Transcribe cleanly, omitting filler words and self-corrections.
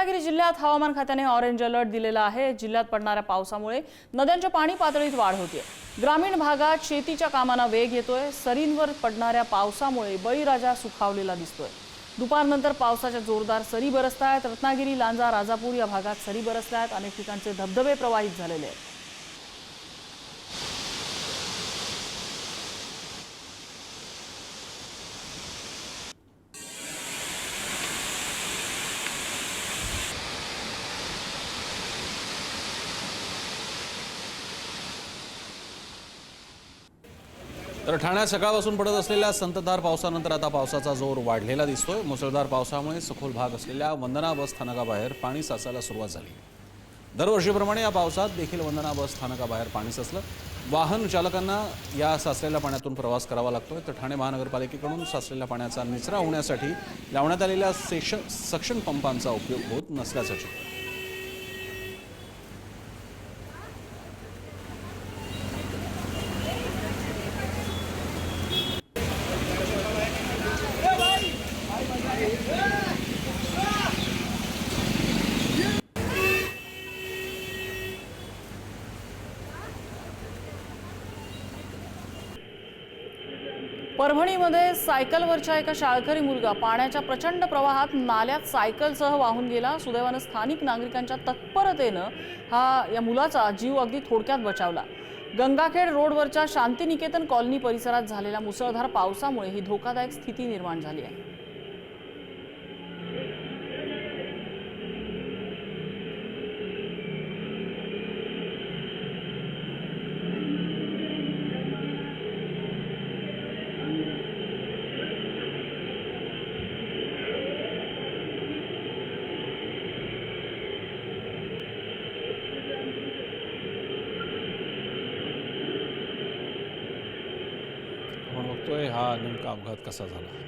रत्नागिरी जिल्ह्यात हवामान खात्याने ऑरेंज अलर्ट दिलेला आहे। जिल्ह्यात पडणाऱ्या पावसामुळे नद्यांच्या पाणी पातळीत वाढ होते। ग्रामीण भागात शेतीच्या कामांना वेग येतोय। सरींवर पडणाऱ्या पावसामुळे बळीराजा सुखावलेला दिसतोय। दुपारनंतर पावसाच्या जोरदार सरी बरसतायत। रत्नागिरी, लांजा, राजापूर या भागात सरी बरसतायत। अनेक ठिकाणचे धबधबे प्रवाहित झालेले आहेत। तर ठाण्यात सकाळपासून पडत असलेल्या संततधार पावसानंतर आता पावसाचा जोर वाढलेला दिसतोय। मुसळधार पावसामुळे सखोल भाग असलेल्या वंदना बस स्थानकाबाहेर पाणी साचायला सुरुवात झाली। दरवर्षीप्रमाणे या पावसात देखील वंदना बस स्थानकाबाहेर पाणी साचलं। वाहन चालकांना या साचलेल्या पाण्यातून प्रवास करावा लागतोय। तर ठाणे महानगरपालिकेकडून साचलेल्या पाण्याचा निचरा होण्यासाठी लावण्यात आलेल्या सक्शन पंपांचा उपयोग होत नसल्याचं चित्र। परभणीमध्ये सायकलवरच्या एका शाळकरी मुलगा पाण्याच्या प्रचंड प्रवाहात नाल्यात सायकलसह वाहून गेला। सुदैवाने स्थानिक नागरिकांच्या तत्परतेने या मुलाचा जीव अगदी थोडक्यात बचावला। गंगाखेड रोडवरच्या शांतिनिकेतन कॉलनी परिसरात झालेल्या मुसळधार पावसामुळे ही धोकादायक स्थिती निर्माण झाली आहे। आपण बघतोय हा नेमका अपघात कसा झाला।